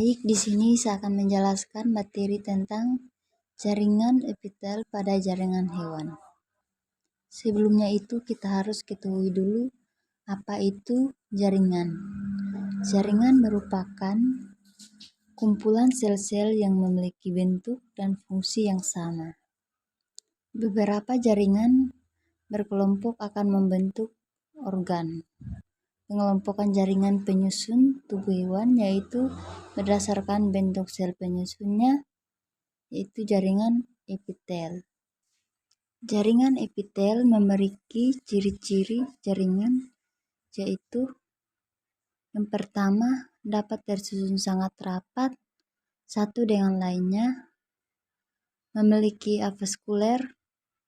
Baik, di sini saya akan menjelaskan materi tentang jaringan epitel pada jaringan hewan. Sebelumnya itu kita harus ketahui dulu apa itu jaringan. Jaringan merupakan kumpulan sel-sel yang memiliki bentuk dan fungsi yang sama. Beberapa jaringan berkelompok akan membentuk organ. Pengelompokan jaringan penyusun tubuh hewan yaitu berdasarkan bentuk sel penyusunnya, yaitu jaringan epitel. Jaringan epitel memiliki ciri-ciri jaringan, yaitu yang pertama dapat tersusun sangat rapat satu dengan lainnya, memiliki avaskuler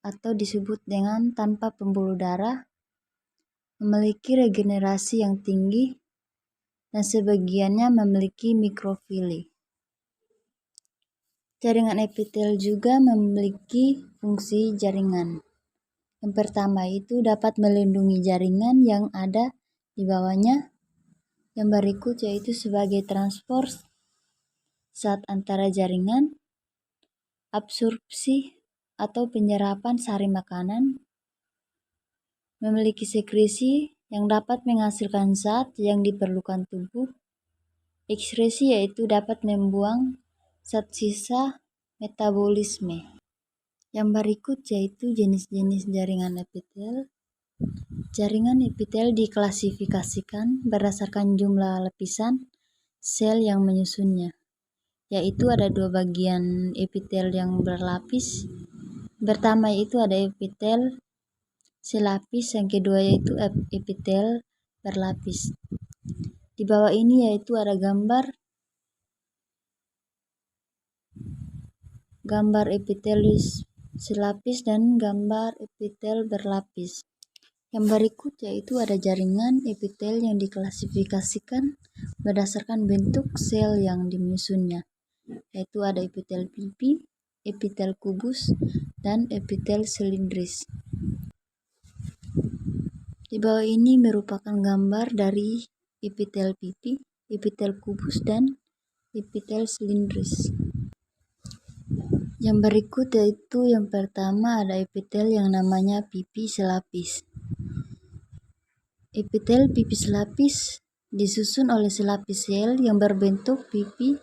atau disebut dengan tanpa pembuluh darah, memiliki regenerasi yang tinggi, dan sebagiannya memiliki mikrofili. Jaringan epitel juga memiliki fungsi jaringan. Yang pertama itu dapat melindungi jaringan yang ada di bawahnya. Yang berikut yaitu sebagai transport saat antara jaringan, absorpsi atau penyerapan sari makanan, memiliki sekresi yang dapat menghasilkan zat yang diperlukan tubuh, ekskresi yaitu dapat membuang zat sisa metabolisme. Yang berikut yaitu jenis-jenis jaringan epitel. Jaringan epitel diklasifikasikan berdasarkan jumlah lapisan sel yang menyusunnya, yaitu ada dua bagian epitel yang berlapis. Pertama itu ada epitel selapis, yang kedua yaitu epitel berlapis. Di bawah ini yaitu ada gambar epitel selapis dan gambar epitel berlapis. Yang berikut yaitu ada jaringan epitel yang diklasifikasikan berdasarkan bentuk sel yang menyusunnya, yaitu ada epitel pipi, epitel kubus, dan epitel silindris. Di bawah ini merupakan gambar dari epitel pipi, epitel kubus, dan epitel silindris. Yang berikut yaitu yang pertama ada epitel yang namanya pipi selapis. Epitel pipi selapis disusun oleh selapis sel yang berbentuk pipi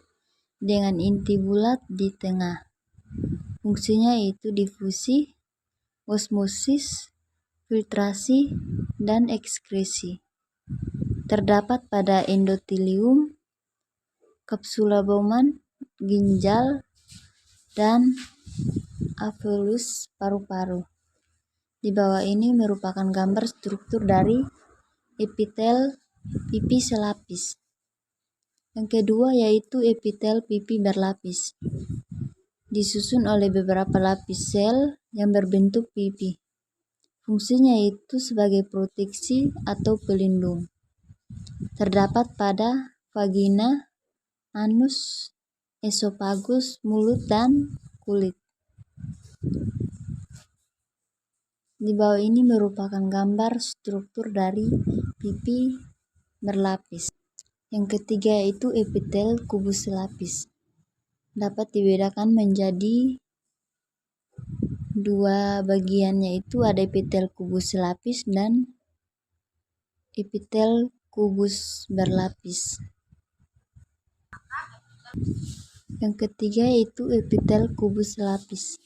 dengan inti bulat di tengah. Fungsinya yaitu difusi, osmosis, filtrasi, dan ekskresi. Terdapat pada endotelium, kapsula Bowman, ginjal, dan alveolus paru-paru. Di bawah ini merupakan gambar struktur dari epitel pipi selapis. Yang kedua yaitu epitel pipi berlapis. Disusun oleh beberapa lapis sel yang berbentuk pipi. Fungsinya itu sebagai proteksi atau pelindung. Terdapat pada vagina, anus, esofagus, mulut, dan kulit. Di bawah ini merupakan gambar struktur dari pipi berlapis. Yang ketiga yaitu epitel kubus selapis. Dapat dibedakan menjadi dua bagian, yaitu ada epitel kubus selapis dan epitel kubus berlapis. Yang ketiga yaitu epitel kubus selapis.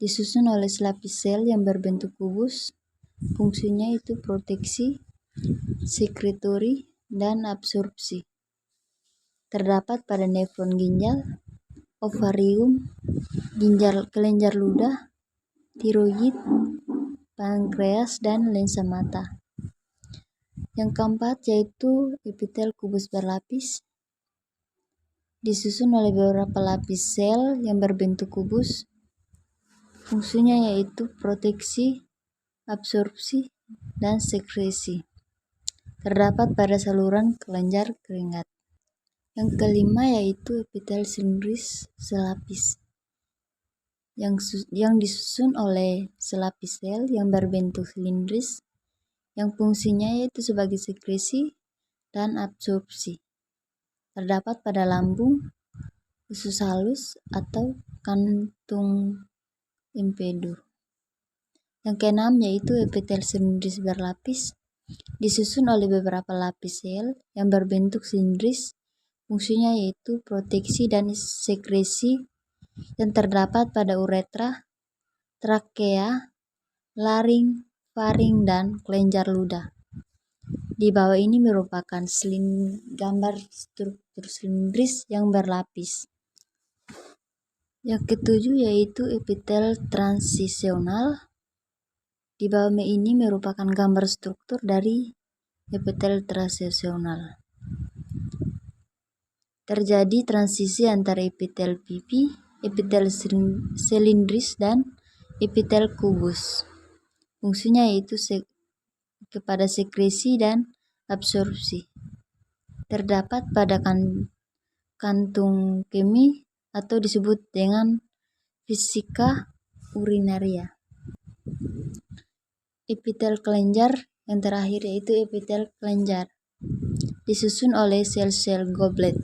Disusun oleh selapis sel yang berbentuk kubus. Fungsinya itu proteksi, sekretori, dan absorpsi. Terdapat pada nefron ginjal, ovarium, kelenjar ludah, tiroid, pankreas, dan lensa mata. Yang keempat yaitu epitel kubus berlapis. Disusun oleh beberapa lapis sel yang berbentuk kubus. Fungsinya yaitu proteksi, absorpsi, dan sekresi. Terdapat pada saluran kelenjar keringat. Yang kelima yaitu epitel silindris selapis, yang disusun oleh selapis sel yang berbentuk silindris, yang fungsinya yaitu sebagai sekresi dan absorpsi. terdapat pada lambung, usus halus, atau kantung empedu. Yang keenam yaitu epitel silindris berlapis, disusun oleh beberapa lapis sel yang berbentuk silindris. Fungsinya yaitu proteksi dan sekresi yang terdapat pada uretra, trakea, laring, faring, dan kelenjar ludah. Di bawah ini merupakan gambar struktur silindris yang berlapis. Yang ketujuh yaitu epitel transisional. Di bawah ini merupakan gambar struktur dari epitel transisional. Terjadi transisi antara epitel pipi, epitel silindris, dan epitel kubus. Fungsinya yaitu kepada sekresi dan absorpsi. Terdapat pada kantung kemih atau disebut dengan vesika urinaria. Epitel kelenjar yang terakhir yaitu epitel kelenjar, disusun oleh sel-sel goblet.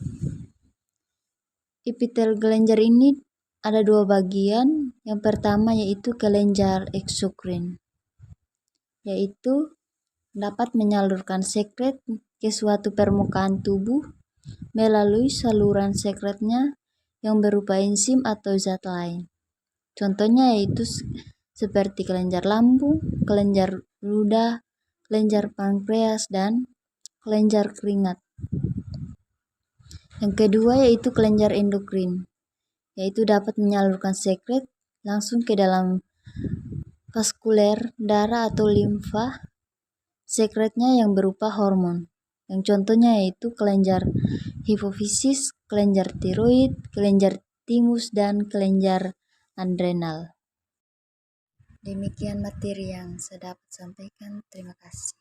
Epitel kelenjar ini ada dua bagian. Yang pertama yaitu kelenjar eksokrin, yaitu dapat menyalurkan sekret ke suatu permukaan tubuh melalui saluran sekretnya yang berupa enzim atau zat lain. Contohnya yaitu seperti kelenjar lambung, kelenjar ludah, kelenjar pankreas, dan kelenjar keringat. Yang kedua yaitu kelenjar endokrin, yaitu dapat menyalurkan sekret langsung ke dalam vaskuler darah atau limfa. Sekretnya yang berupa hormon. Yang contohnya yaitu kelenjar hipofisis, kelenjar tiroid, kelenjar timus, dan kelenjar adrenal. Demikian materi yang saya dapat sampaikan. Terima kasih.